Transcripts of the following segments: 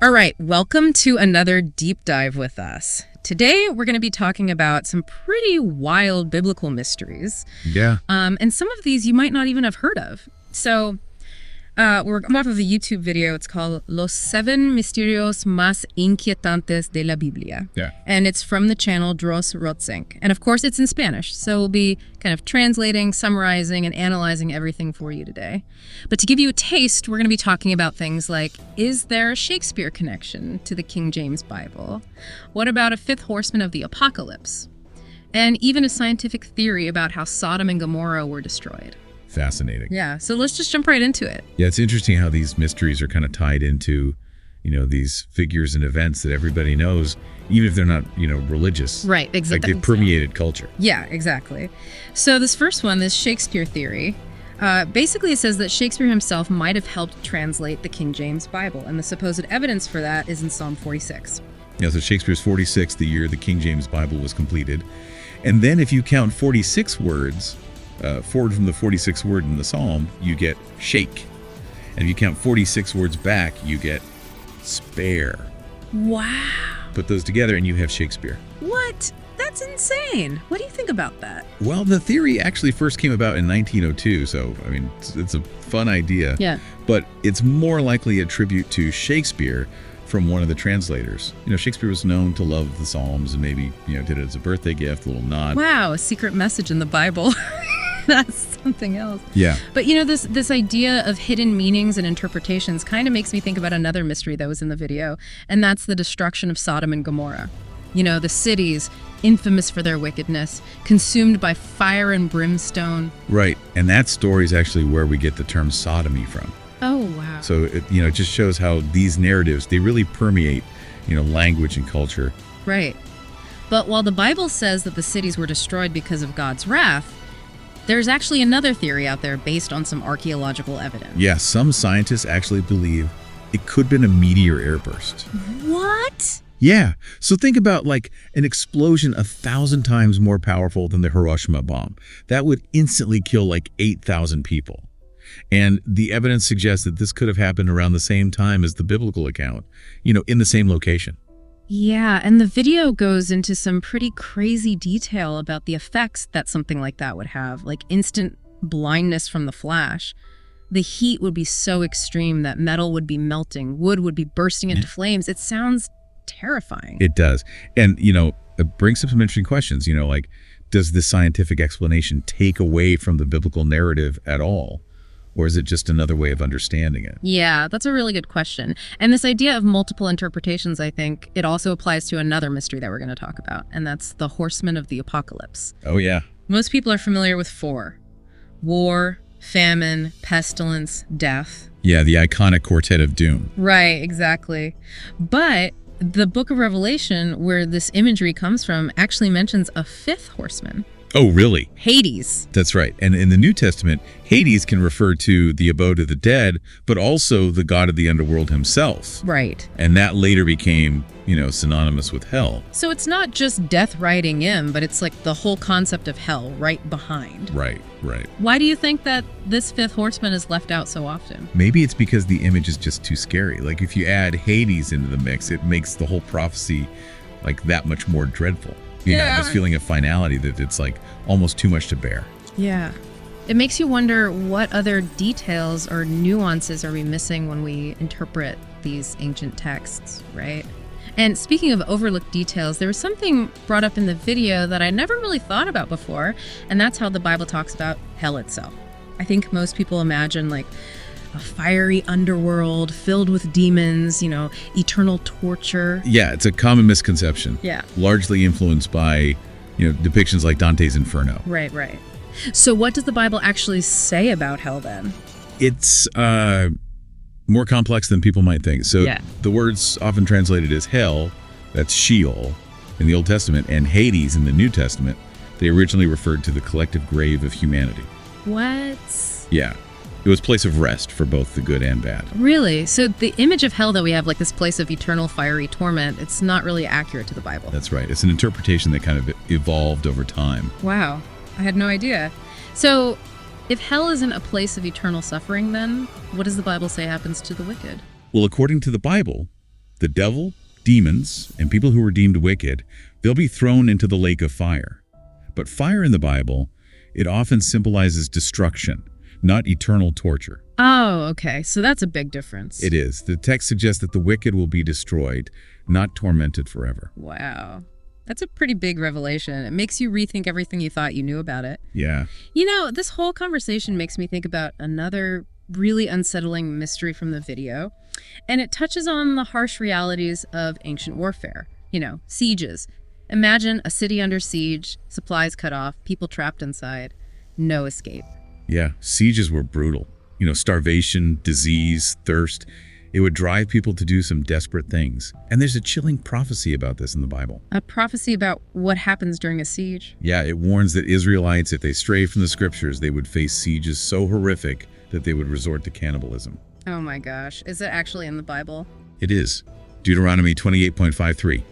All right, welcome to another deep dive with us. Today, we're going to be talking about some pretty wild biblical mysteries. Yeah. And some of these you might not even have heard of. So, I'm off of a YouTube video. It's called Los 7 Misterios Más Inquietantes de la Biblia. Yeah. And it's from the channel Dross Rotzink. And of course, it's in Spanish. So we'll be kind of translating, summarizing, and analyzing everything for you today. But to give you a taste, we're going to be talking about things like, is there a Shakespeare connection to the King James Bible? What about a fifth horseman of the apocalypse? And even a scientific theory about how Sodom and Gomorrah were destroyed. Fascinating. Yeah, so let's just jump right into it. Yeah, it's interesting how these mysteries are kind of tied into, these figures and events that everybody knows, even if they're not, religious. Right, exactly. Like they've permeated culture. Yeah, exactly. So this first one, this Shakespeare theory, basically it says that Shakespeare himself might have helped translate the King James Bible, and the supposed evidence for that is in Psalm 46. Yeah, so Shakespeare's 46, the year the King James Bible was completed. And then if you count 46 words, forward from the 46th word in the psalm, you get shake. And if you count 46 words back, you get spare. Wow. Put those together and you have Shakespeare. What? That's insane. What do you think about that? Well, the theory actually first came about in 1902, so, it's a fun idea. Yeah. But it's more likely a tribute to Shakespeare from one of the translators. Shakespeare was known to love the Psalms and maybe, did it as a birthday gift, a little nod. Wow, a secret message in the Bible. That's something else. Yeah. But this idea of hidden meanings and interpretations kind of makes me think about another mystery that was in the video, and that's the destruction of Sodom and Gomorrah. The cities, infamous for their wickedness, consumed by fire and brimstone. Right. And that story is actually where we get the term sodomy from. Oh, wow. So, it just shows how these narratives, they really permeate, language and culture. Right. But while the Bible says that the cities were destroyed because of God's wrath, there's actually another theory out there based on some archaeological evidence. Yeah, some scientists actually believe it could have been a meteor airburst. What? Yeah. So think about like an explosion 1,000 times more powerful than the Hiroshima bomb. That would instantly kill like 8,000 people. And the evidence suggests that this could have happened around the same time as the biblical account, in the same location. Yeah, and the video goes into some pretty crazy detail about the effects that something like that would have, like instant blindness from the flash. The heat would be so extreme that metal would be melting, wood would be bursting into flames. It sounds terrifying. It does. And, it brings up some interesting questions, like, does this scientific explanation take away from the biblical narrative at all? Or is it just another way of understanding it? Yeah, that's a really good question. And this idea of multiple interpretations, I think, it also applies to another mystery that we're going to talk about, and that's the horsemen of the apocalypse. Oh, yeah. Most people are familiar with 4. War, famine, pestilence, death. Yeah, the iconic Quartet of Doom. Right, exactly. But the book of Revelation, where this imagery comes from, actually mentions a 5th horseman. Oh, really? Hades. That's right. And in the New Testament, Hades can refer to the abode of the dead, but also the god of the underworld himself. Right. And that later became, synonymous with hell. So it's not just death riding in, but it's like the whole concept of hell right behind. Right. Why do you think that this 5th horseman is left out so often? Maybe it's because the image is just too scary. Like if you add Hades into the mix, it makes the whole prophecy like that much more dreadful. This feeling of finality that it's like almost too much to bear. Yeah. It makes you wonder what other details or nuances are we missing when we interpret these ancient texts, right? And speaking of overlooked details, there was something brought up in the video that I never really thought about before, and that's how the Bible talks about hell itself. I think most people imagine like a fiery underworld filled with demons, eternal torture. Yeah, it's a common misconception. Yeah. Largely influenced by, depictions like Dante's Inferno. Right. So what does the Bible actually say about hell then? It's more complex than people might think. So the words often translated as hell, that's Sheol in the Old Testament, and Hades in the New Testament, they originally referred to the collective grave of humanity. What? Yeah. It was a place of rest for both the good and bad. Really? So the image of hell that we have, like this place of eternal fiery torment, it's not really accurate to the Bible. That's right. It's an interpretation that kind of evolved over time. Wow. I had no idea. So if hell isn't a place of eternal suffering, then what does the Bible say happens to the wicked? Well, according to the Bible, The devil, demons, and people who were deemed wicked, they'll be thrown into the lake of fire. But fire in the Bible, it often symbolizes destruction, not eternal torture. Oh, okay. So that's a big difference. It is. The text suggests that the wicked will be destroyed, not tormented forever. Wow. That's a pretty big revelation. It makes you rethink everything you thought you knew about it. Yeah. You know, this whole conversation makes me think about another really unsettling mystery from the video, and it touches on the harsh realities of ancient warfare. You know, sieges. Imagine a city under siege, supplies cut off, people trapped inside, no escape. Yeah, sieges were brutal. You know, starvation, disease, thirst. It would drive people to do some desperate things. And there's a chilling prophecy about this in the Bible. A prophecy about what happens during a siege? Yeah, it warns that Israelites, if they stray from the scriptures, they would face sieges so horrific that they would resort to cannibalism. Oh my gosh. Is it actually in the Bible? It is. Deuteronomy 28:53.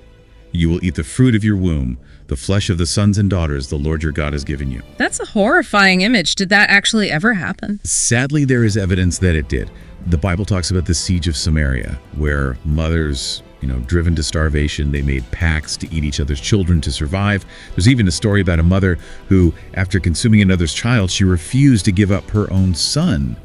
You will eat the fruit of your womb, the flesh of the sons and daughters the Lord your God has given you. That's a horrifying image. Did that actually ever happen? Sadly, there is evidence that it did. The Bible talks about the siege of Samaria, where mothers, driven to starvation, they made pacts to eat each other's children to survive. There's even a story about a mother who, after consuming another's child, she refused to give up her own son.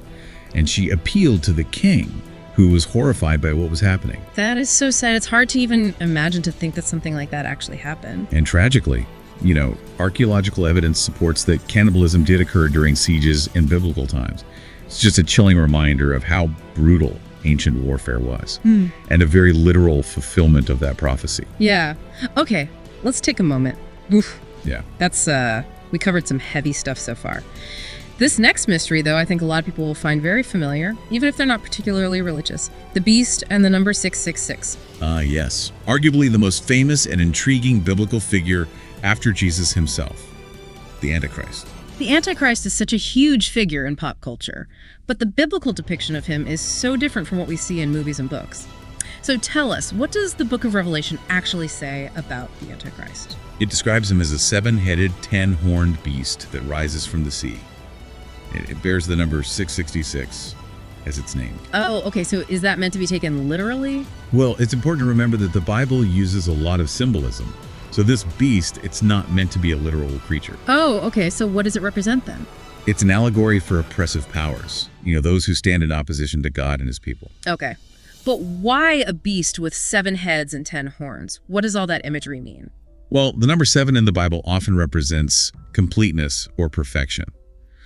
And she appealed to the king, who was horrified by what was happening. That is so sad. It's hard to even imagine to think that something like that actually happened. And tragically, archaeological evidence supports that cannibalism did occur during sieges in biblical times. It's just a chilling reminder of how brutal ancient warfare was, and a very literal fulfillment of that prophecy. Yeah. Okay, let's take a moment. Oof. Yeah. That's, we covered some heavy stuff so far. This next mystery, though, I think a lot of people will find very familiar, even if they're not particularly religious. The beast and the number 666. Yes. Arguably the most famous and intriguing biblical figure after Jesus himself, the Antichrist. The Antichrist is such a huge figure in pop culture, but the biblical depiction of him is so different from what we see in movies and books. So tell us, what does the book of Revelation actually say about the Antichrist? It describes him as a 7-headed, 10-horned beast that rises from the sea. It bears the number 666 as its name. Oh, okay, so is that meant to be taken literally? Well, it's important to remember that the Bible uses a lot of symbolism. So this beast, it's not meant to be a literal creature. Oh, okay, so what does it represent then? It's an allegory for oppressive powers, those who stand in opposition to God and his people. Okay, but why a beast with 7 heads and 10 horns? What does all that imagery mean? Well, the number 7 in the Bible often represents completeness or perfection.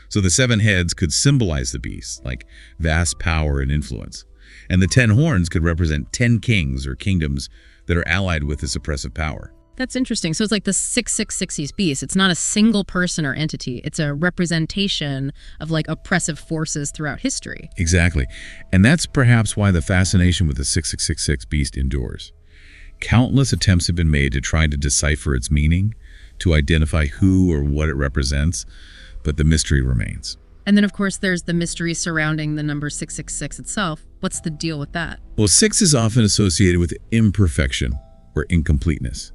So the 7 heads could symbolize the beast, like vast power and influence. And the 10 horns could represent 10 kings or kingdoms that are allied with this oppressive power. That's interesting. So it's like the 666 beast. It's not a single person or entity. It's a representation of like oppressive forces throughout history. Exactly. And that's perhaps why the fascination with the 6666 beast endures. Countless attempts have been made to try to decipher its meaning, to identify who or what it represents, but the mystery remains. And then, of course, there's the mystery surrounding the number 666 itself. What's the deal with that? Well, 6 is often associated with imperfection or incompleteness,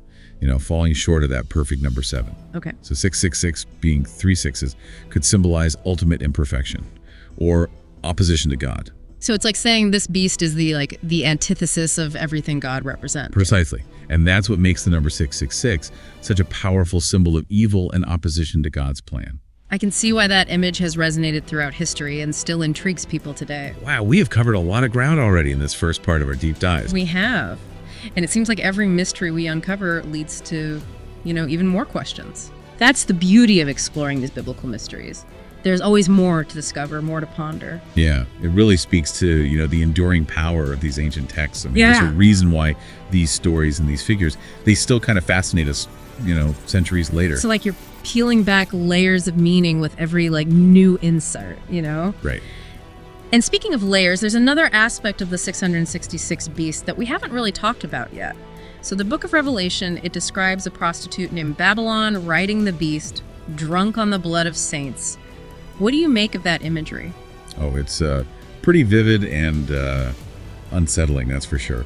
falling short of that perfect number 7. Okay. So 666 being 3 sixes could symbolize ultimate imperfection or opposition to God. So it's like saying this beast is the antithesis of everything God represents. Precisely. And that's what makes the number 666 such a powerful symbol of evil and opposition to God's plan. I can see why that image has resonated throughout history and still intrigues people today. Wow, we have covered a lot of ground already in this first part of our deep dive. We have. And it seems like every mystery we uncover leads to, even more questions. That's the beauty of exploring these biblical mysteries. There's always more to discover, more to ponder. Yeah, it really speaks to, the enduring power of these ancient texts. I mean, Yeah. There's a reason why these stories and these figures, they still kind of fascinate us, centuries later. So like you're peeling back layers of meaning with every new insert, Right. And speaking of layers, there's another aspect of the 666 beast that we haven't really talked about yet. So the book of Revelation, it describes a prostitute named Babylon riding the beast, drunk on the blood of saints. What do you make of that imagery? Oh, it's pretty vivid and unsettling, that's for sure.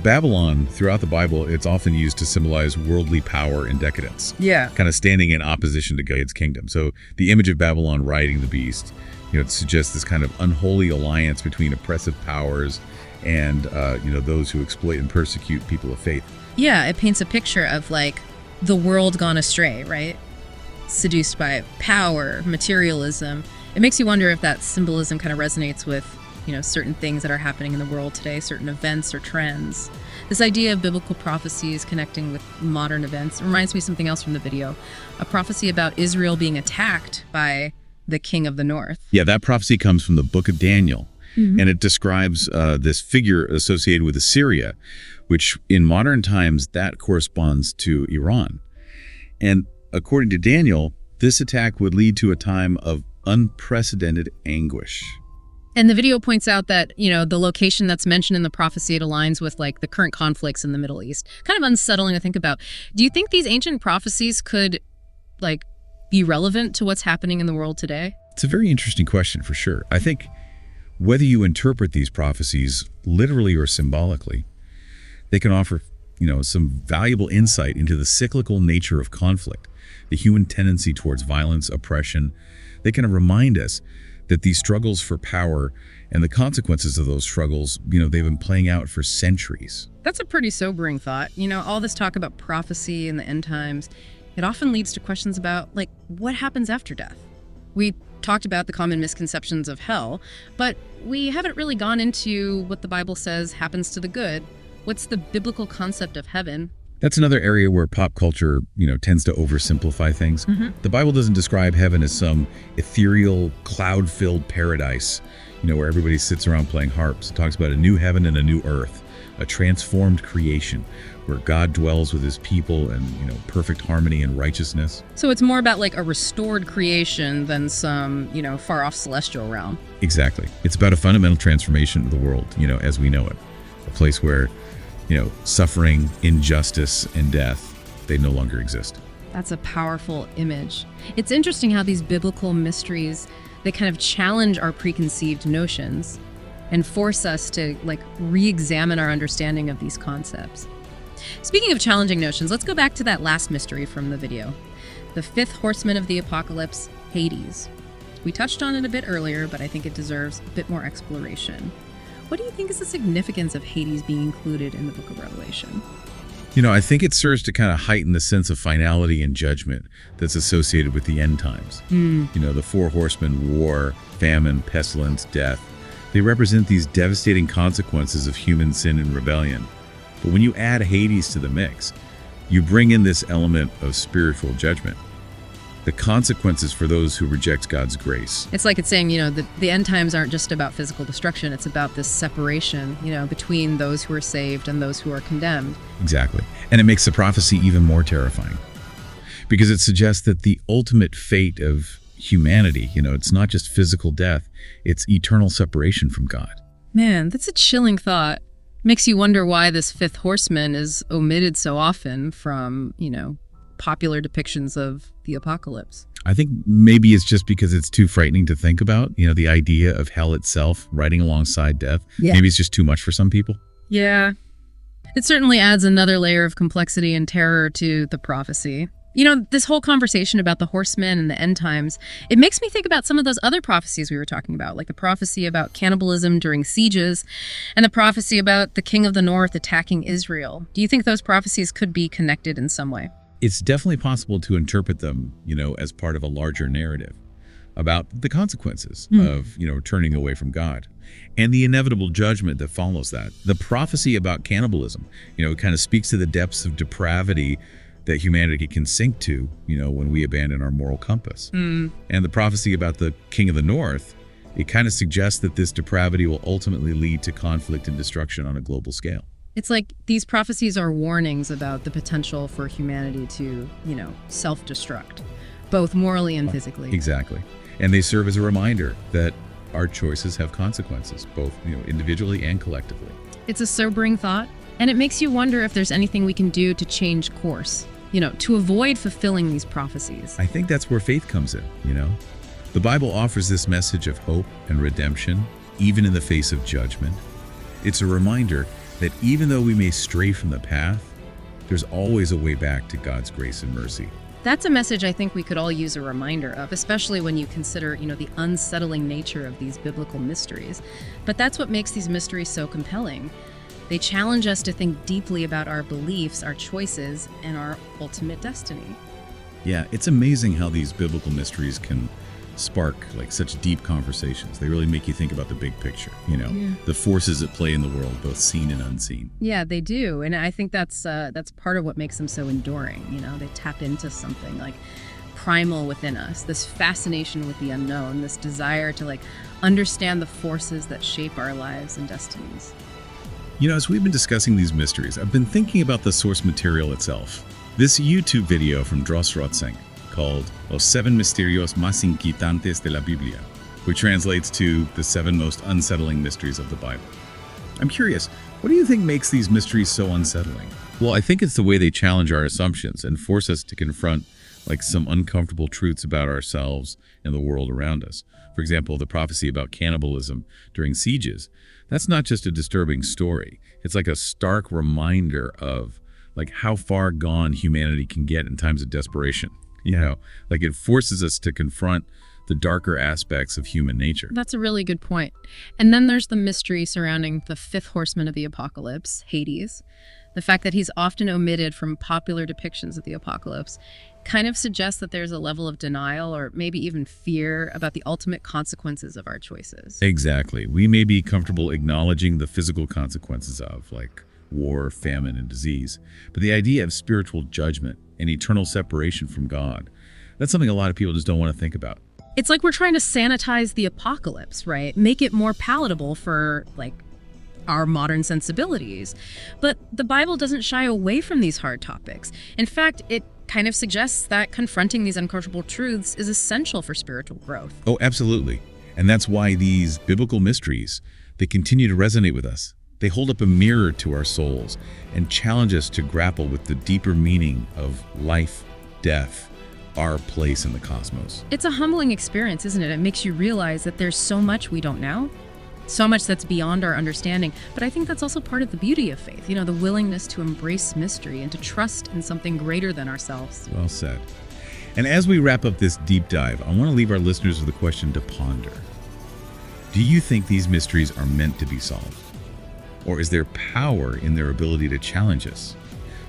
Babylon, throughout the Bible, it's often used to symbolize worldly power and decadence. Yeah. Kind of standing in opposition to God's kingdom. So the image of Babylon riding the beast, it suggests this kind of unholy alliance between oppressive powers and those who exploit and persecute people of faith. Yeah, it paints a picture of like the world gone astray, right? Seduced by power, materialism. It makes you wonder if that symbolism kind of resonates with, certain things that are happening in the world today, certain events or trends. This idea of biblical prophecies connecting with modern events reminds me of something else from the video, a prophecy about Israel being attacked by the king of the north. Yeah, that prophecy comes from the book of Daniel, and it describes this figure associated with Assyria, which in modern times, that corresponds to Iran. And according to Daniel, this attack would lead to a time of unprecedented anguish. And the video points out that, the location that's mentioned in the prophecy, it aligns with like the current conflicts in the Middle East. Kind of unsettling to think about. Do you think these ancient prophecies could be relevant to what's happening in the world today? It's a very interesting question for sure. I think whether you interpret these prophecies literally or symbolically, they can offer, some valuable insight into the cyclical nature of conflict, the human tendency towards violence, oppression. They kind of remind us that these struggles for power and the consequences of those struggles, they've been playing out for centuries. That's a pretty sobering thought. All this talk about prophecy and the end times, it often leads to questions about, what happens after death? We talked about the common misconceptions of hell, but we haven't really gone into what the Bible says happens to the good. What's the biblical concept of heaven? That's another area where pop culture, tends to oversimplify things. The Bible doesn't describe heaven as some ethereal, cloud-filled paradise, where everybody sits around playing harps. It talks about a new heaven and a new earth, a transformed creation where God dwells with his people and, perfect harmony and righteousness. So it's more about a restored creation than some, far-off celestial realm. Exactly. It's about a fundamental transformation of the world, as we know it. A place where suffering, injustice, and death, they no longer exist. That's a powerful image. It's interesting how these biblical mysteries, they kind of challenge our preconceived notions and force us to re-examine our understanding of these concepts. Speaking of challenging notions, let's go back to that last mystery from the video. The fifth horseman of the apocalypse, Hades. We touched on it a bit earlier, but I think it deserves a bit more exploration. What do you think is the significance of Hades being included in the book of Revelation? I think it serves to kind of heighten the sense of finality and judgment that's associated with the end times. The four horsemen, war, famine, pestilence, death. They represent these devastating consequences of human sin and rebellion. But when you add Hades to the mix, you bring in this element of spiritual judgment. The consequences for those who reject God's grace. It's like it's saying, the end times aren't just about physical destruction. It's about this separation, between those who are saved and those who are condemned. Exactly. And it makes the prophecy even more terrifying because it suggests that the ultimate fate of humanity, it's not just physical death, it's eternal separation from God. Man, that's a chilling thought. Makes you wonder why this fifth horseman is omitted so often from, popular depictions of the apocalypse. I think maybe it's just because it's too frightening to think about, the idea of hell itself riding alongside death. Yeah. Maybe it's just too much for some people. Yeah. It certainly adds another layer of complexity and terror to the prophecy. This whole conversation about the horsemen and the end times, it makes me think about some of those other prophecies we were talking about, like the prophecy about cannibalism during sieges and the prophecy about the king of the north attacking Israel. Do you think those prophecies could be connected in some way? It's definitely possible to interpret them, as part of a larger narrative about the consequences of, turning away from God and the inevitable judgment that follows that. The prophecy about cannibalism, it kind of speaks to the depths of depravity that humanity can sink to, when we abandon our moral compass. And the prophecy about the king of the north, it kind of suggests that this depravity will ultimately lead to conflict and destruction on a global scale. It's like these prophecies are warnings about the potential for humanity to, self-destruct, both morally and physically. Exactly. And they serve as a reminder that our choices have consequences, both, individually and collectively. It's a sobering thought, and it makes you wonder if there's anything we can do to change course, to avoid fulfilling these prophecies. I think that's where faith comes in, The Bible offers this message of hope and redemption, even in the face of judgment. It's a reminder that even though we may stray from the path, there's always a way back to God's grace and mercy. That's a message I think we could all use a reminder of, especially when you consider, the unsettling nature of these biblical mysteries. But that's what makes these mysteries so compelling. They challenge us to think deeply about our beliefs, our choices, and our ultimate destiny. Yeah, it's amazing how these biblical mysteries can spark like such deep conversations. They really make you think about the big picture, the forces at play in the world, both seen and unseen. Yeah, they do. And I think that's part of what makes them so enduring. They tap into something like primal within us, this fascination with the unknown, this desire to understand the forces that shape our lives and destinies. As we've been discussing these mysteries, I've been thinking about the source material itself. This YouTube video from Dross Rotzing called Los 7 Misterios Más Inquietantes de la Biblia, which translates to the 7 most unsettling mysteries of the Bible. I'm curious, what do you think makes these mysteries so unsettling? Well, I think it's the way they challenge our assumptions and force us to confront some uncomfortable truths about ourselves and the world around us. For example, the prophecy about cannibalism during sieges. That's not just a disturbing story. It's like a stark reminder of how far gone humanity can get in times of desperation. It forces us to confront the darker aspects of human nature. That's a really good point. And then there's the mystery surrounding the fifth horseman of the apocalypse, Hades. The fact that he's often omitted from popular depictions of the apocalypse kind of suggests that there's a level of denial or maybe even fear about the ultimate consequences of our choices. Exactly. We may be comfortable acknowledging the physical consequences of, war, famine, and disease. But the idea of spiritual judgment and eternal separation from God, that's something a lot of people just don't want to think about. It's like we're trying to sanitize the apocalypse, right? Make it more palatable for, our modern sensibilities. But the Bible doesn't shy away from these hard topics. In fact, it kind of suggests that confronting these uncomfortable truths is essential for spiritual growth. Oh, absolutely. And that's why these biblical mysteries, they continue to resonate with us. They hold up a mirror to our souls and challenge us to grapple with the deeper meaning of life, death, our place in the cosmos. It's a humbling experience, isn't it? It makes you realize that there's so much we don't know, so much that's beyond our understanding. But I think that's also part of the beauty of faith, the willingness to embrace mystery and to trust in something greater than ourselves. Well said. And as we wrap up this deep dive, I want to leave our listeners with a question to ponder. Do you think these mysteries are meant to be solved? Or is there power in their ability to challenge us,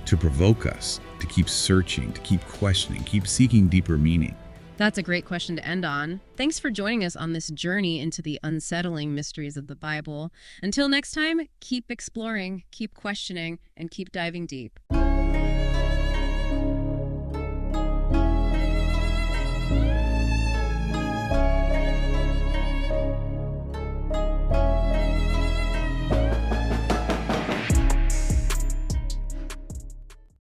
to provoke us, to keep searching, to keep questioning, keep seeking deeper meaning? That's a great question to end on. Thanks for joining us on this journey into the unsettling mysteries of the Bible. Until next time, keep exploring, keep questioning, and keep diving deep.